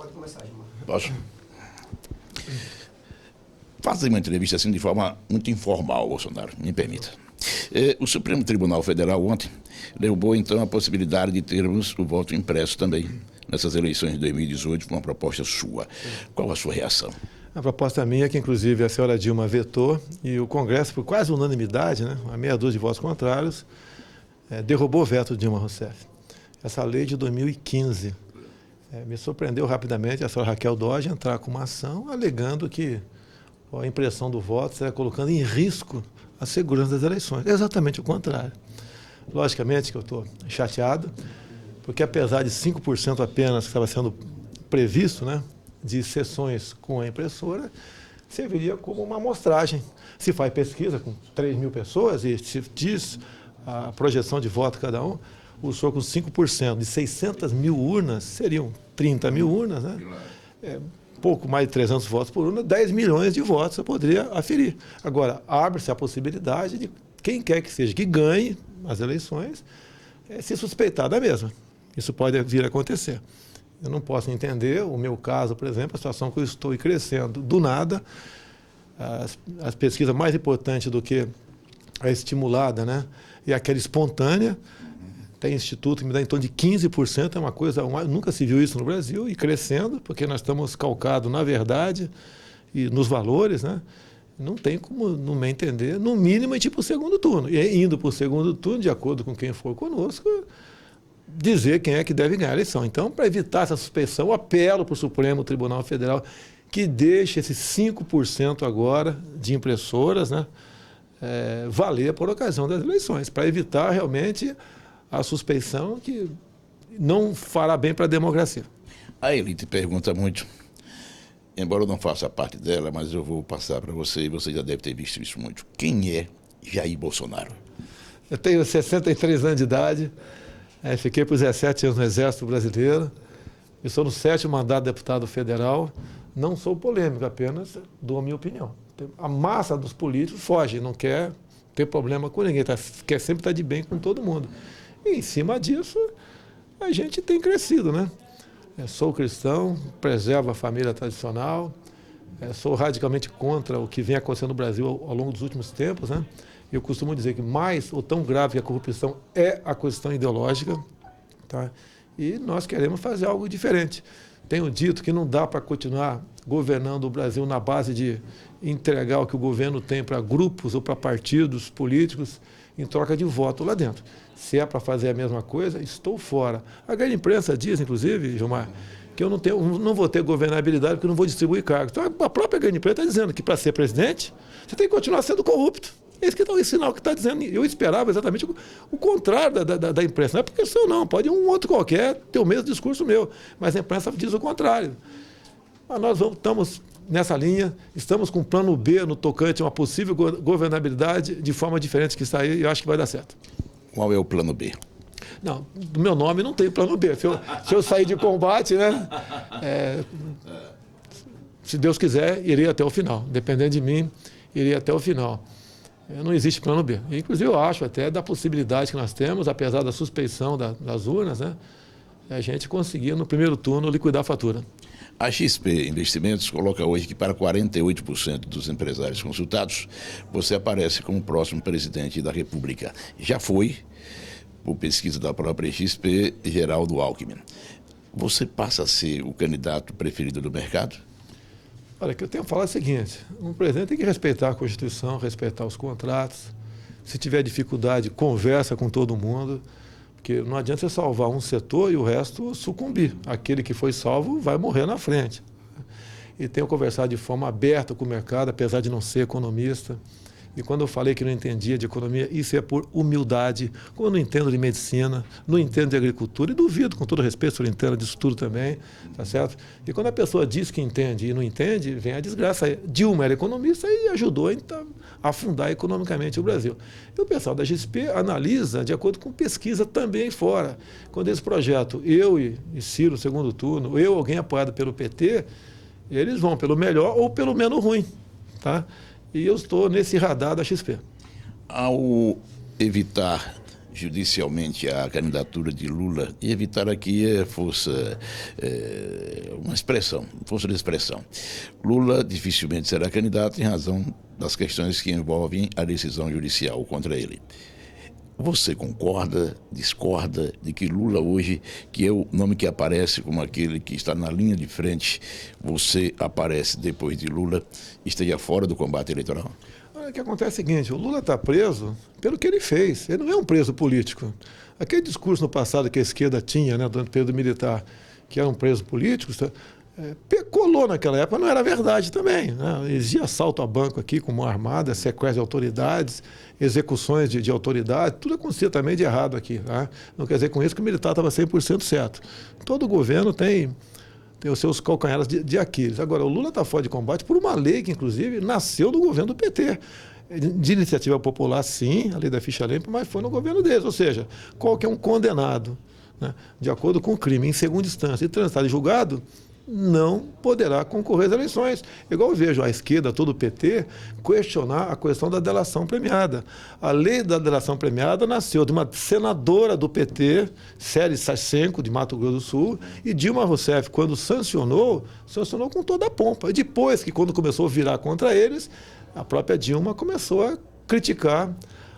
Pode começar, Gilmar. Posso? Fazer uma entrevista assim de forma muito informal, Bolsonaro, me permita. O Supremo Tribunal Federal ontem derrubou então a possibilidade de termos o voto impresso também nessas eleições de 2018 com uma proposta sua. Qual a sua reação? A proposta minha, que inclusive a senhora Dilma vetou, e o Congresso, por quase unanimidade, né, uma meia dúzia de votos contrários, derrubou o veto de Dilma Rousseff. Essa lei de 2015 me surpreendeu rapidamente a senhora Raquel Dodge entrar com uma ação alegando que a impressão do voto estaria colocando em risco a segurança das eleições. É exatamente o contrário. Logicamente que eu estou chateado, porque apesar de 5% apenas que estava sendo previsto, né, de sessões com a impressora, serviria como uma amostragem. Se faz pesquisa com 3 mil pessoas e se diz a projeção de voto cada um, o senhor com 5% de 600 mil urnas, seriam 30 mil urnas, né? Pouco mais de 300 votos por urna, 10 milhões de votos eu poderia aferir. Agora, abre-se a possibilidade de quem quer que seja que ganhe as eleições se suspeitar da mesma. Isso pode vir a acontecer. Eu não posso entender, o meu caso, por exemplo, a situação que eu estou crescendo do nada, as pesquisas mais importantes do que a estimulada, né, e aquela espontânea. Tem instituto que me dá em torno de 15%, é uma coisa, nunca se viu isso no Brasil, e crescendo, porque nós estamos calcados na verdade e nos valores, né? Não tem como, no meu entender, no mínimo, ir para o segundo turno. E indo para o segundo turno, de acordo com quem for conosco, dizer quem é que deve ganhar a eleição. Então, para evitar essa suspeição, eu apelo para o Supremo Tribunal Federal que deixe esses 5% agora de impressoras, né, valer por ocasião das eleições, para evitar realmente a suspeição que não fará bem para a democracia. A elite pergunta muito, embora eu não faça parte dela, mas eu vou passar para você, e você já deve ter visto isso muito. Quem é Jair Bolsonaro? Eu tenho 63 anos de idade, fiquei por 17 anos no Exército Brasileiro, e sou no 7º mandato de deputado federal. Não sou polêmico, apenas dou a minha opinião. A massa dos políticos foge, não quer ter problema com ninguém, quer sempre estar de bem com todo mundo. E em cima disso, a gente tem crescido, né? Sou cristão, preservo a família tradicional, sou radicalmente contra o que vem acontecendo no Brasil ao longo dos últimos tempos, né? Eu costumo dizer que mais ou tão grave que a corrupção é a questão ideológica, tá? E nós queremos fazer algo diferente. Tenho dito que não dá para continuar governando o Brasil na base de entregar o que o governo tem para grupos ou para partidos políticos em troca de voto lá dentro. Se é para fazer a mesma coisa, estou fora. A grande imprensa diz, inclusive, Gilmar, que eu não vou ter governabilidade porque eu não vou distribuir cargos. Então, a própria grande imprensa está dizendo que para ser presidente, você tem que continuar sendo corrupto. Esse que é o sinal que está dizendo. Eu esperava exatamente o contrário da imprensa. Não é porque sou não, pode um outro qualquer ter o mesmo discurso meu, mas a imprensa diz o contrário. Mas nós estamos nessa linha, estamos com um plano B no tocante a uma possível governabilidade de forma diferente que está aí, e eu acho que vai dar certo. Qual é o plano B? Não, do meu nome não tem plano B. Se eu sair de combate, né, se Deus quiser, irei até o final. Dependendo de mim, irei até o final. Não existe plano B. Inclusive, eu acho até da possibilidade que nós temos, apesar da suspeição das urnas, né, a gente conseguir, no primeiro turno, liquidar a fatura. A XP Investimentos coloca hoje que para 48% dos empresários consultados, você aparece como o próximo presidente da República. Já foi, por pesquisa da própria XP, Geraldo Alckmin. Você passa a ser o candidato preferido do mercado? Olha, o que eu tenho que falar é o seguinte, um presidente tem que respeitar a Constituição, respeitar os contratos. Se tiver dificuldade, conversa com todo mundo. Porque não adianta você salvar um setor e o resto sucumbir. Aquele que foi salvo vai morrer na frente. E tenho conversado de forma aberta com o mercado, apesar de não ser economista. E quando eu falei que não entendia de economia, isso é por humildade. Como eu não entendo de medicina, não entendo de agricultura, e duvido, com todo respeito, se eu entendo disso tudo também, tá certo? E quando a pessoa diz que entende e não entende, vem a desgraça. Dilma era economista e ajudou a afundar economicamente o Brasil. E o pessoal da XP analisa de acordo com pesquisa também fora. Quando esse projeto, eu e Ciro, segundo turno, alguém apoiado pelo PT, eles vão pelo melhor ou pelo menos ruim, tá? E eu estou nesse radar da XP. Ao evitar judicialmente a candidatura de Lula, e evitar aqui força de expressão. Lula dificilmente será candidato em razão das questões que envolvem a decisão judicial contra ele. Você concorda, discorda de que Lula hoje, que é o nome que aparece como aquele que está na linha de frente, você aparece depois de Lula, esteja fora do combate eleitoral? O que acontece é o seguinte, o Lula está preso pelo que ele fez, ele não é um preso político. Aquele discurso no passado que a esquerda tinha, né, durante o período militar, que era um preso político, colou naquela época, não era verdade também, né? Existia assalto a banco aqui com mão armada, sequestro de autoridades, execuções de autoridades, tudo acontecia também de errado aqui. Tá? Não quer dizer com isso que o militar estava 100% certo. Todo governo tem os seus calcanhares de Aquiles. Agora, o Lula está fora de combate por uma lei que, inclusive, nasceu do governo do PT. De iniciativa popular, sim, a lei da ficha limpa, mas foi no governo deles. Ou seja, qualquer um condenado, né, de acordo com o crime, em segunda instância e transitado e julgado, não poderá concorrer às eleições. Igual eu vejo a esquerda, todo o PT, questionar a questão da delação premiada. A lei da delação premiada nasceu de uma senadora do PT, Célia Sassenko, de Mato Grosso do Sul, e Dilma Rousseff, quando sancionou com toda a pompa. E depois, que quando começou a virar contra eles, a própria Dilma começou a criticar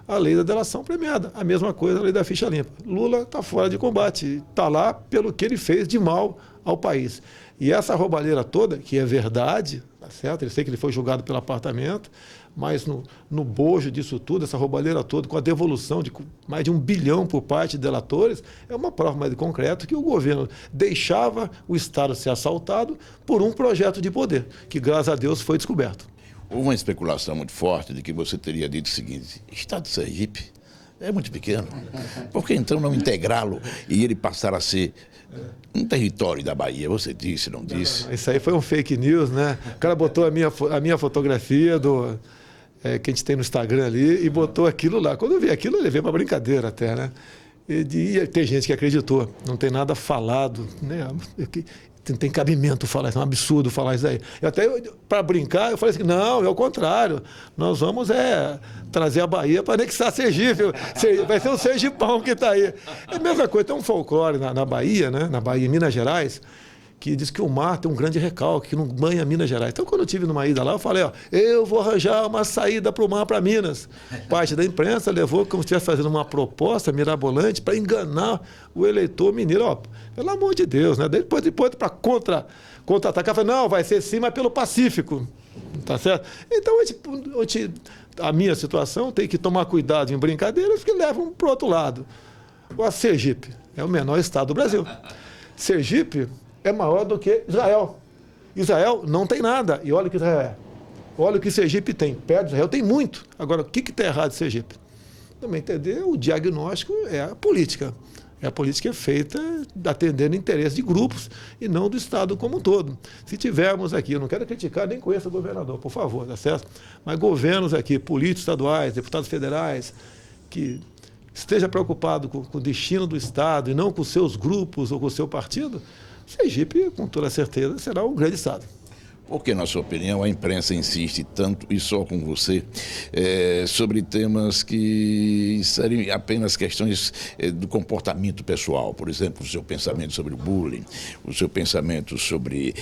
a lei da delação premiada. A mesma coisa a lei da ficha limpa. Lula está fora de combate, está lá pelo que ele fez de mal ao país. E essa roubalheira toda, que é verdade, tá certo? Eu sei que ele foi julgado pelo apartamento, mas no bojo disso tudo, essa roubalheira toda, com a devolução de mais de 1 bilhão por parte de delatores, é uma prova mais de concreto que o governo deixava o Estado ser assaltado por um projeto de poder, que graças a Deus foi descoberto. Houve uma especulação muito forte de que você teria dito o seguinte: Estado de Sergipe é muito pequeno, por que então não integrá-lo e ele passar a ser um território da Bahia? Você disse, não disse? Isso aí foi um fake news, né? O cara botou a minha fotografia que a gente tem no Instagram ali e botou aquilo lá. Quando eu vi aquilo, eu levei para brincadeira até, né? E tem gente que acreditou, não tem nada falado, né? Não tem cabimento falar isso, é um absurdo falar isso aí. Para brincar, eu falei assim, não, é o contrário, nós vamos trazer a Bahia para anexar Sergipe, vai ser o Sergipão que está aí. É a mesma coisa, tem um folclore na Bahia, né? Na Bahia, em Minas Gerais, que diz que o mar tem um grande recalque, que não banha Minas Gerais. Então, quando eu estive numa ida lá, eu falei, eu vou arranjar uma saída para o mar, para Minas. Parte da imprensa levou como se estivesse fazendo uma proposta mirabolante para enganar o eleitor mineiro. Pelo amor de Deus, né? Depois para contra-atacar, falei, não, vai ser sim, mas pelo Pacífico. Tá certo? Então, a minha situação tem que tomar cuidado em brincadeiras que levam para o outro lado. O Sergipe é o menor estado do Brasil. Sergipe é maior do que Israel. Israel não tem nada. E olha o que Israel é. Olha o que Sergipe tem. Perto de Israel tem muito. Agora, o que está errado em Sergipe? Também entender, o diagnóstico é a política. É a política feita atendendo interesse de grupos e não do Estado como um todo. Se tivermos aqui, eu não quero criticar, nem conheço o governador, por favor, tá certo? Mas governos aqui, políticos estaduais, deputados federais, que esteja preocupado com o destino do Estado e não com os seus grupos ou com o seu partido, Sergipe, com toda certeza, será um grande estado. Por que, na sua opinião, a imprensa insiste tanto, e só com você, sobre temas que seriam apenas questões do comportamento pessoal? Por exemplo, o seu pensamento sobre o bullying, o seu pensamento sobre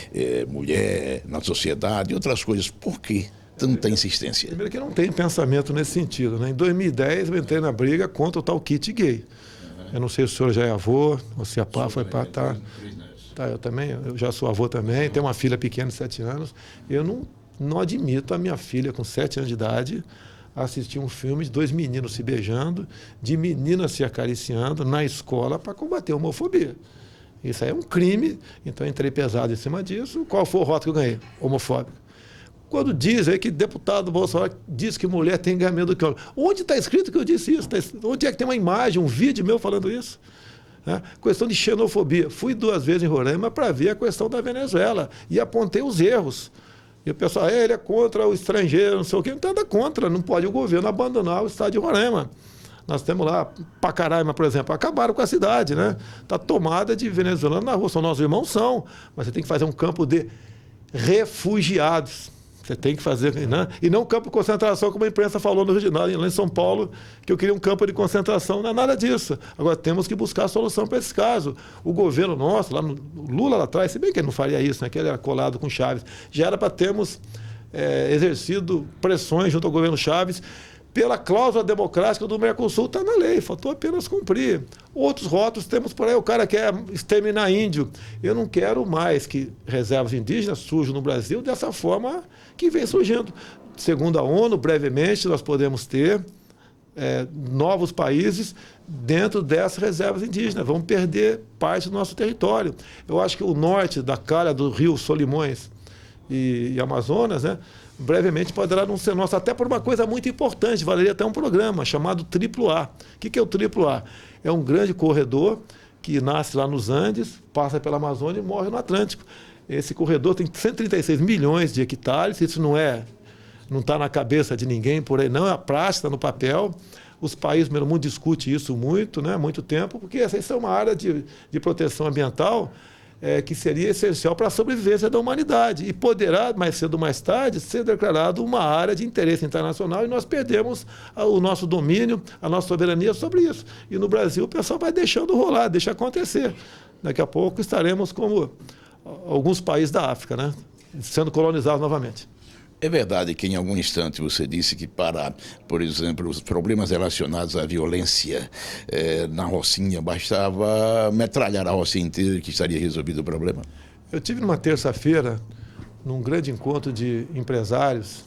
mulher na sociedade e outras coisas. Por que tanta insistência? Primeiro que não tem pensamento nesse sentido, né? Em 2010, eu entrei na briga contra o tal kit gay. Eu não sei se o senhor já é avô, ou se a pá foi para tá. Eu também, eu já sou avô também, tenho uma filha pequena de 7 anos. Eu não admito a minha filha com 7 anos de idade assistir um filme de 2 meninos se beijando, de meninas se acariciando na escola para combater a homofobia. Isso aí é um crime, então eu entrei pesado em cima disso. Qual foi o rótulo que eu ganhei? Homofóbico. Quando diz aí que deputado Bolsonaro diz que mulher tem ganho menos do que homem. Onde está escrito que eu disse isso? Onde é que tem uma imagem, um vídeo meu falando isso? Questão de xenofobia. Fui 2 vezes em Roraima para ver a questão da Venezuela e apontei os erros. E o pessoal, ele é contra o estrangeiro, não sei o quê. Não tem nada contra, não pode o governo abandonar o estado de Roraima. Nós temos lá, Pacaraima, por exemplo, acabaram com a cidade, né? Está tomada de venezuelanos na rua, são nossos irmãos, mas você tem que fazer um campo de refugiados. Você tem que fazer, né? E não campo de concentração, como a imprensa falou lá em São Paulo, que eu queria um campo de concentração. Não é nada disso. Agora, temos que buscar a solução para esse caso. O governo nosso, Lula lá atrás, se bem que ele não faria isso, né? Que ele era colado com Chaves, já era para termos exercido pressões junto ao governo Chaves pela cláusula democrática do Mercosul, está na lei, faltou apenas cumprir. Outros rótulos temos por aí, o cara quer exterminar índio. Eu não quero mais que reservas indígenas surjam no Brasil dessa forma que vem surgindo. Segundo a ONU, brevemente, nós podemos ter novos países dentro dessas reservas indígenas. Vamos perder parte do nosso território. Eu acho que o norte da calha do rio Solimões e Amazonas, né, brevemente poderá não ser nosso, até por uma coisa muito importante, valeria até um programa chamado AAA. O que é o AAA? É um grande corredor que nasce lá nos Andes, passa pela Amazônia e morre no Atlântico. Esse corredor tem 136 milhões de hectares, isso não está na cabeça de ninguém por aí, não, é a prática, está no papel. Os países do mundo discutem isso muito, né, há muito tempo, porque essa é uma área de proteção ambiental que seria essencial para a sobrevivência da humanidade e poderá, mais cedo ou mais tarde, ser declarado uma área de interesse internacional e nós perdemos o nosso domínio, a nossa soberania sobre isso. E no Brasil o pessoal vai deixando rolar, deixa acontecer. Daqui a pouco estaremos como alguns países da África, né, sendo colonizados novamente. É verdade que em algum instante você disse que para, por exemplo, os problemas relacionados à violência na Rocinha, bastava metralhar a Rocinha inteira que estaria resolvido o problema? Eu tive numa terça-feira, num grande encontro de empresários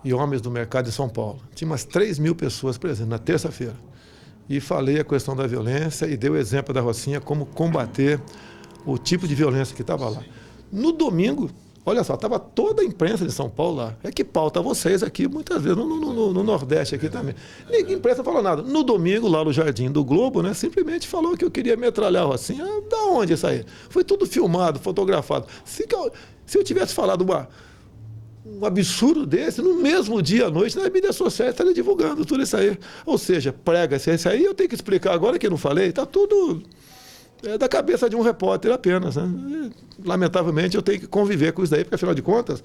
e homens do mercado de São Paulo. Tinha umas 3.000 pessoas presentes na terça-feira. E falei a questão da violência e dei o exemplo da Rocinha, como combater o tipo de violência que estava lá. No domingo, olha só, estava toda a imprensa de São Paulo lá. É que pauta vocês aqui, muitas vezes, no Nordeste aqui também. Ninguém, a imprensa falou nada. No domingo, lá no Jardim do Globo, né, simplesmente falou que eu queria metralhar a Rocinha. Da onde isso aí? Foi tudo filmado, fotografado. Se eu tivesse falado um absurdo desse, no mesmo dia à noite, nas mídias sociais estaria divulgando tudo isso aí. Ou seja, prega-se isso aí, eu tenho que explicar agora que eu não falei, está tudo da cabeça de um repórter apenas, né? Lamentavelmente eu tenho que conviver com isso daí, porque afinal de contas,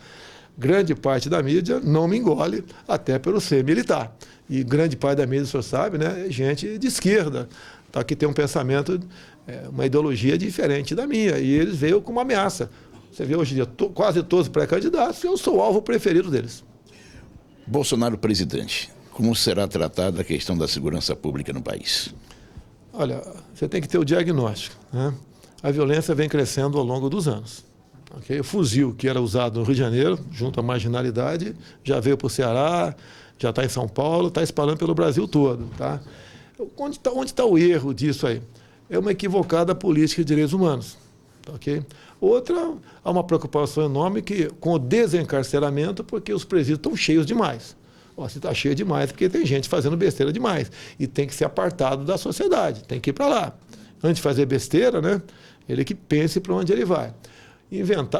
grande parte da mídia não me engole, até pelo ser militar. E grande parte da mídia, o senhor sabe, né, é gente de esquerda, tá, que tem um pensamento, uma ideologia diferente da minha, e eles veem como uma ameaça. Você vê hoje em dia quase todos os pré-candidatos, eu sou o alvo preferido deles. Bolsonaro presidente, como será tratada a questão da segurança pública no país? Olha, você tem que ter o diagnóstico, né? A violência vem crescendo ao longo dos anos. Okay? O fuzil que era usado no Rio de Janeiro, junto à marginalidade, já veio para o Ceará, já está em São Paulo, está espalhando pelo Brasil todo. Tá? Onde está o erro disso aí? É uma equivocada política de direitos humanos. Okay? Outra, há uma preocupação enorme com o desencarceramento, porque os presídios estão cheios demais. Se está cheio demais, porque tem gente fazendo besteira demais. E tem que ser apartado da sociedade, tem que ir para lá. Antes de fazer besteira, né, ele que pense para onde ele vai.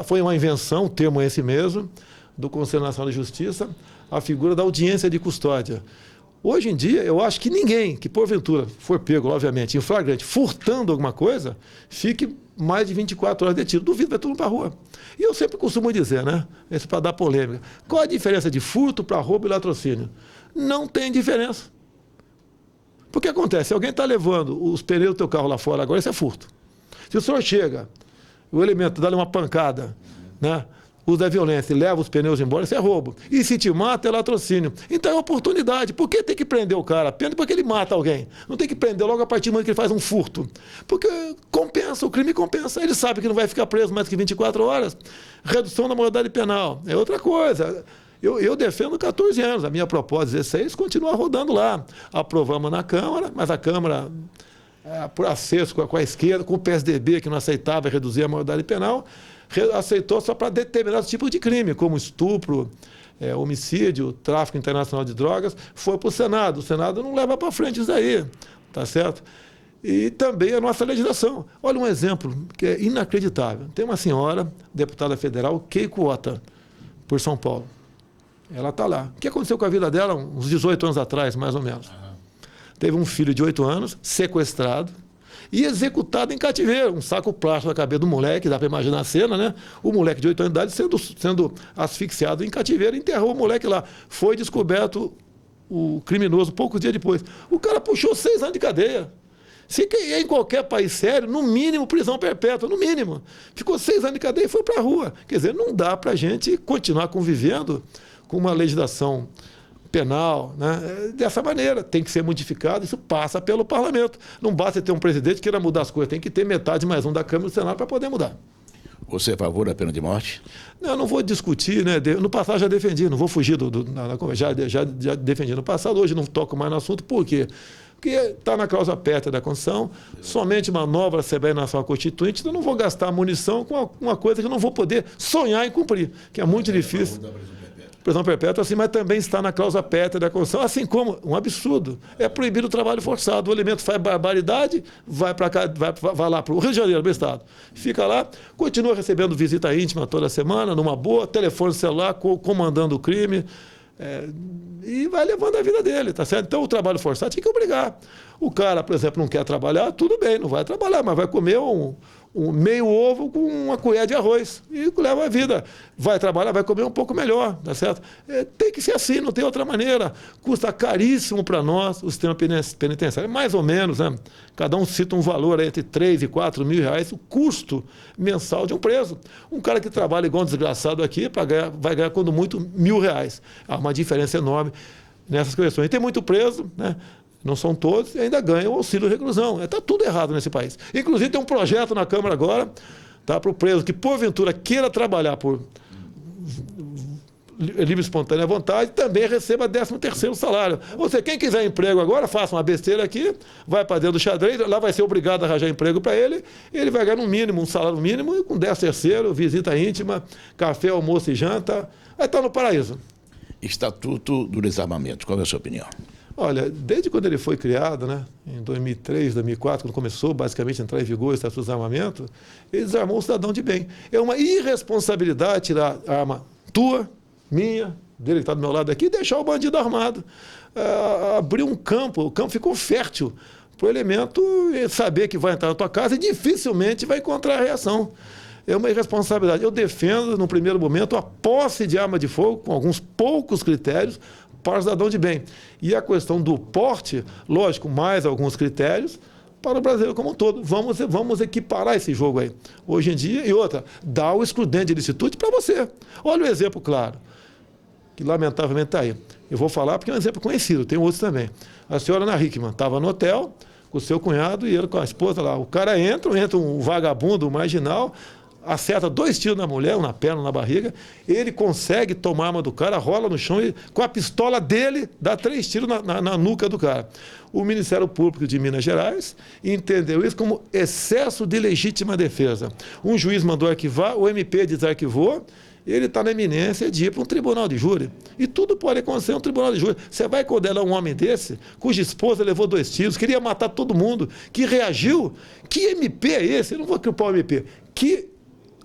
Foi uma invenção, o termo é esse mesmo, do Conselho Nacional de Justiça, a figura da audiência de custódia. Hoje em dia, eu acho que ninguém que, porventura, for pego, obviamente, em flagrante, furtando alguma coisa, fique mais de 24 horas detido. Duvido, vai todo mundo para a rua. E eu sempre costumo dizer, né? Isso para dar polêmica. Qual a diferença de furto para roubo e latrocínio? Não tem diferença. Porque acontece, se alguém está levando os pneus do teu carro lá fora agora, isso é furto. Se o senhor chega, o elemento dá-lhe uma pancada, né? Usa a violência e leva os pneus embora, isso é roubo. E se te mata, é latrocínio. Então é oportunidade. Por que tem que prender o cara? Apenas porque ele mata alguém. Não tem que prender logo a partir do momento que ele faz um furto. Porque compensa, o crime compensa. Ele sabe que não vai ficar preso mais que 24 horas. Redução da maioridade penal. É outra coisa. Eu defendo 14 anos. A minha proposta 16 continua rodando lá. Aprovamos na Câmara, mas a Câmara, por acesso com a esquerda, com o PSDB, que não aceitava reduzir a maioridade penal, aceitou só para determinados tipos de crime, como estupro, homicídio, tráfico internacional de drogas, foi para o Senado. O Senado não leva para frente isso aí, tá certo? E também a nossa legislação. Olha um exemplo que é inacreditável. Tem uma senhora, deputada federal, Keiko Ota, por São Paulo. Ela está lá. O que aconteceu com a vida dela uns 18 anos atrás, mais ou menos? Teve um filho de 8 anos, sequestrado, e executado em cativeiro. Um saco plástico na cabeça do moleque, dá para imaginar a cena, né? O moleque de 8 anos de idade sendo asfixiado em cativeiro, enterrou o moleque lá. Foi descoberto o criminoso poucos dias depois. O cara puxou 6 anos de cadeia. Se é em qualquer país sério, no mínimo prisão perpétua, no mínimo. Ficou 6 anos de cadeia e foi para a rua. Quer dizer, não dá para a gente continuar convivendo com uma legislação penal, né? Dessa maneira. Tem que ser modificado, isso passa pelo parlamento. Não basta ter um presidente que queira mudar as coisas, tem que ter metade mais um da Câmara e do Senado para poder mudar. Você é a favor da pena de morte? Não, eu não vou discutir, né? No passado já defendi, não vou fugir já defendi no passado, hoje não toco mais no assunto, por quê? Porque está na cláusula pétrea da Constituição, somente uma nova Assembleia Nacional Constituinte, então eu não vou gastar munição com uma coisa que eu não vou poder sonhar em cumprir, que é muito difícil. Prisão perpétua, assim, mas também está na cláusula pétrea da Constituição, assim como, um absurdo, é proibido o trabalho forçado. O elemento faz barbaridade, vai lá para o Rio de Janeiro, meu estado, fica lá, continua recebendo visita íntima toda semana, numa boa, telefone celular, comandando o crime, e vai levando a vida dele, tá certo? Então o trabalho forçado tem que obrigar. O cara, por exemplo, não quer trabalhar, tudo bem, não vai trabalhar, mas vai comer um meio ovo com uma colher de arroz e leva a vida. Vai trabalhar, vai comer um pouco melhor, tá certo? Tem que ser assim, não tem outra maneira. Custa caríssimo para nós o sistema penitenciário, mais ou menos, né? Cada um cita um valor aí entre 3 e 4 mil reais, o custo mensal de um preso. Um cara que trabalha igual um desgraçado aqui vai ganhar, quando muito, R$1.000. Há uma diferença enorme nessas questões. E tem muito preso, né? Não são todos, e ainda ganham o auxílio reclusão. Está tudo errado nesse país. Inclusive, tem um projeto na Câmara agora, tá, para o preso que, porventura, queira trabalhar por livre e espontânea vontade, também receba 13º salário. Ou seja, quem quiser emprego agora, faça uma besteira aqui, vai para dentro do xadrez, lá vai ser obrigado a arranjar emprego para ele vai ganhar no mínimo, um salário mínimo, e com 13º, visita íntima, café, almoço e janta, vai estar no paraíso. Estatuto do Desarmamento, qual é a sua opinião? Olha, desde quando ele foi criado, né, em 2003, 2004, quando começou basicamente a entrar em vigor o Estatuto do Desarmamento, ele desarmou o cidadão de bem. É uma irresponsabilidade tirar a arma tua, minha, dele que está do meu lado aqui, e deixar o bandido armado. Abrir um campo, o campo ficou fértil para o elemento saber que vai entrar na tua casa e dificilmente vai encontrar a reação. É uma irresponsabilidade. Eu defendo, no primeiro momento, a posse de arma de fogo, com alguns poucos critérios, para o cidadão de bem. E a questão do porte, lógico, mais alguns critérios, para o brasileiro como um todo. Vamos equiparar esse jogo aí. Hoje em dia, e outra, dá o excludente de licitude para você. Olha o exemplo claro, que lamentavelmente está aí. Eu vou falar porque é um exemplo conhecido, tem outros também. A senhora Ana Hickman estava no hotel com o seu cunhado e ele com a esposa lá. O cara entra um vagabundo, um marginal, acerta 2 tiros na mulher, um na perna, um na barriga, ele consegue tomar a arma do cara, rola no chão e com a pistola dele dá 3 tiros na nuca do cara. O Ministério Público de Minas Gerais entendeu isso como excesso de legítima defesa. Um juiz mandou arquivar, o MP desarquivou, ele está na iminência de ir para um tribunal de júri. E tudo pode acontecer em um tribunal de júri. Você vai condenar um homem desse, cuja esposa levou 2 tiros, queria matar todo mundo, que reagiu? Que MP é esse? Eu não vou culpar o MP. Que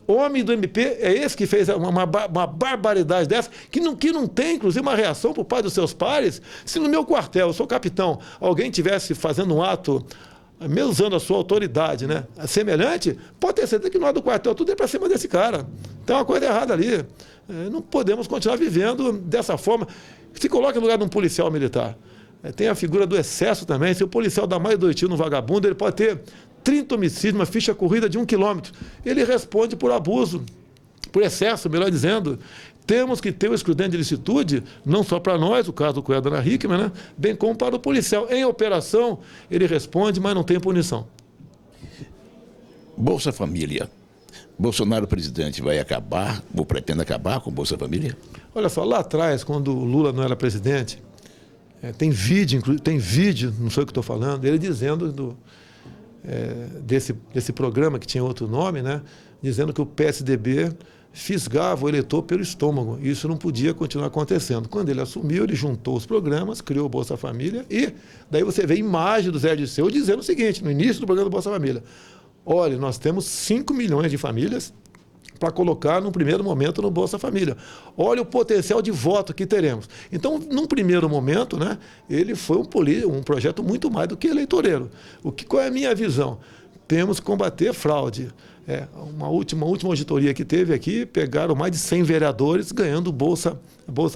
homem do MP é esse que fez uma barbaridade dessa, que não tem, inclusive, uma reação por parte dos seus pares? Se no meu quartel, eu sou capitão, alguém estivesse fazendo um ato, mesmo usando a sua autoridade, né, semelhante, pode ter certeza que no lado do quartel tudo é para cima desse cara. Tem uma coisa errada ali. Não podemos continuar vivendo dessa forma. Se coloca no lugar de um policial militar. Tem a figura do excesso também. Se o policial dá mais de 2 tiros no vagabundo, ele pode ter 30 homicídios, uma ficha corrida de 1 quilômetro. Ele responde por abuso, por excesso, melhor dizendo. Temos que ter o excludente de licitude, não só para nós, o caso do cunhado da Ana Hickman, né, bem como para o policial. Em operação, ele responde, mas não tem punição. Bolsa Família. Bolsonaro presidente vai acabar, ou pretende acabar com Bolsa Família? Olha só, lá atrás, quando o Lula não era presidente, tem vídeo, não sei o que estou falando, ele dizendo desse programa que tinha outro nome, né, dizendo que o PSDB fisgava o eleitor pelo estômago. Isso não podia continuar acontecendo. Quando ele assumiu, ele juntou os programas, criou o Bolsa Família e daí você vê a imagem do Zé Dirceu dizendo o seguinte, no início do programa do Bolsa Família: olha, nós temos 5 milhões de famílias para colocar num primeiro momento no Bolsa Família. Olha o potencial de voto que teremos. Então, num primeiro momento, né, ele foi um projeto muito mais do que eleitoreiro. Qual é a minha visão? Temos que combater fraude. Uma última auditoria que teve aqui, pegaram mais de 100 vereadores ganhando Bolsa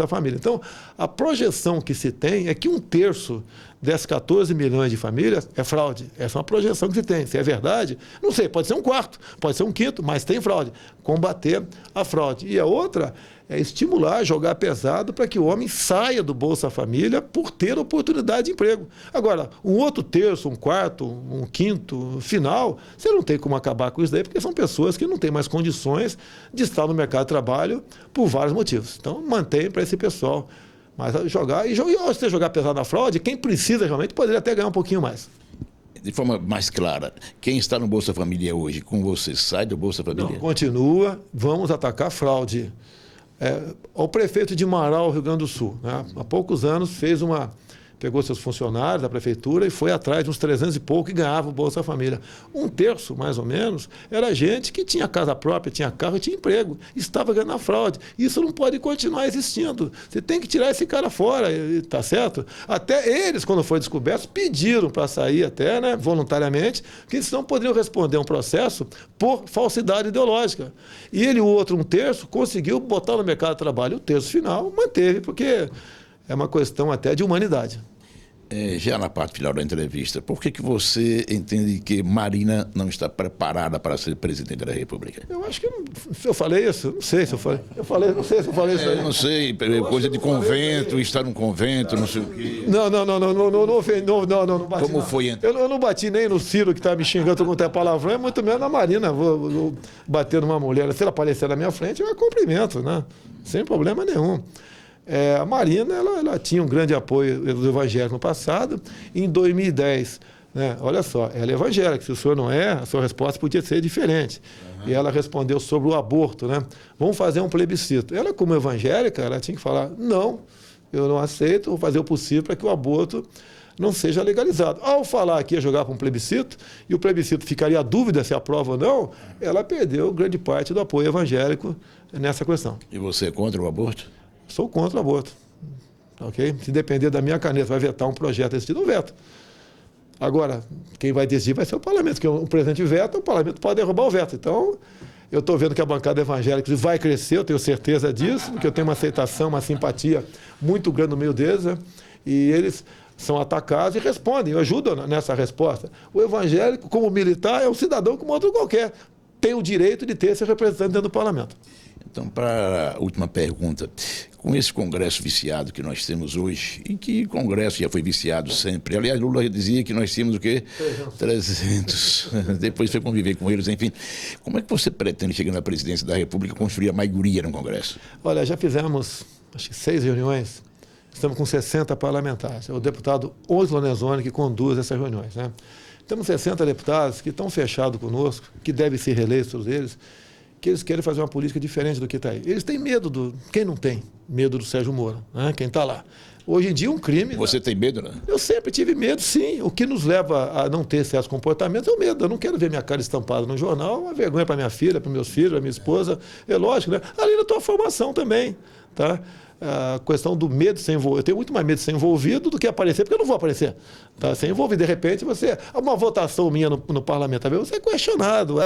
Família. Então, a projeção que se tem é que 1/3 desses 14 milhões de famílias é fraude. Essa é uma projeção que se tem. Se é verdade, não sei, pode ser 1/4, pode ser 1/5, mas tem fraude. Combater a fraude. E a outra é estimular, jogar pesado para que o homem saia do Bolsa Família por ter oportunidade de emprego. Agora, 1/3, 1/4, 1/5 final, você não tem como acabar com isso daí, porque são pessoas que não têm mais condições de estar no mercado de trabalho por vários motivos. Então, mantém para esse pessoal. Mas ao você jogar pesado na fraude, quem precisa realmente poderia até ganhar um pouquinho mais. De forma mais clara, quem está no Bolsa Família hoje com você sai do Bolsa Família? Não, continua, vamos atacar a fraude. O prefeito de Marau, Rio Grande do Sul, né, há poucos anos pegou seus funcionários da prefeitura e foi atrás de uns 300 e pouco e ganhava o Bolsa Família. 1/3, mais ou menos, era gente que tinha casa própria, tinha carro e tinha emprego. Estava ganhando a fraude. Isso não pode continuar existindo. Você tem que tirar esse cara fora, tá certo? Até eles, quando foi descoberto, pediram para sair até, né, voluntariamente, porque senão poderiam responder a um processo por falsidade ideológica. E ele, o outro 1/3, conseguiu botar no mercado de trabalho. O terço final manteve, porque é uma questão até de humanidade. Já na parte final da entrevista, por que você entende que Marina não está preparada para ser presidente da República? Eu acho que eu falei isso, não sei se eu falei. Não sei se eu falei isso aí. Não sei, coisa de convento, estar num convento, não sei o quê. Não bati. Como foi então? Eu não bati nem no Ciro, que está me xingando quanto é palavrão, muito menos na Marina. Vou bater numa mulher. Se ela aparecer na minha frente, eu a cumprimento, né? Sem problema nenhum. A Marina ela tinha um grande apoio do evangélico no passado. Em 2010, né, olha só, ela é evangélica. Se o senhor não é, a sua resposta podia ser diferente. E ela respondeu sobre o aborto, né? Vamos fazer um plebiscito. Ela, como evangélica, ela tinha que falar: não, eu não aceito, vou fazer o possível para que o aborto não seja legalizado. Ao falar que ia jogar para um plebiscito, e o plebiscito ficaria a dúvida se aprova ou não, ela perdeu grande parte do apoio evangélico nessa questão. E você é contra o aborto? Sou contra o aborto. Okay? Se depender da minha caneta, vai vetar um projeto desse tipo, eu veto. Agora, quem vai decidir vai ser o parlamento, porque o presidente veta, o parlamento pode derrubar o veto. Então, eu estou vendo que a bancada evangélica vai crescer, eu tenho certeza disso, porque eu tenho uma aceitação, uma simpatia muito grande no meio deles, né? E eles são atacados e respondem, ajudam nessa resposta. O evangélico, como militar, é um cidadão como outro qualquer. Tem o direito de ter esse representante dentro do parlamento. Então, para a última pergunta, com esse Congresso viciado que nós temos hoje, e que Congresso já foi viciado sempre, aliás, Lula dizia que nós tínhamos o quê? 300. Depois foi conviver com eles, enfim. Como é que você pretende, chegar na presidência da República, construir a maioria no Congresso? Olha, já fizemos, acho que 6 reuniões, estamos com 60 parlamentares. É o deputado Onyx Lorenzoni que conduz essas reuniões, né? Temos 60 deputados que estão fechados conosco, que devem ser reeleitos todos eles, que eles querem fazer uma política diferente do que está aí. Eles têm medo quem não tem medo do Sérgio Moro, né? Quem está lá. Hoje em dia é um crime. Você tem medo, né? Eu sempre tive medo, sim. O que nos leva a não ter certos comportamentos é o medo. Eu não quero ver minha cara estampada no jornal, é uma vergonha para minha filha, para meus filhos, para minha esposa. É lógico, né? Além da tua formação também, tá? A questão do medo de ser envolvido. Eu tenho muito mais medo de ser envolvido do que aparecer, porque eu não vou aparecer. Tá? Ser envolvido, de repente, uma votação minha no parlamento, você é questionado.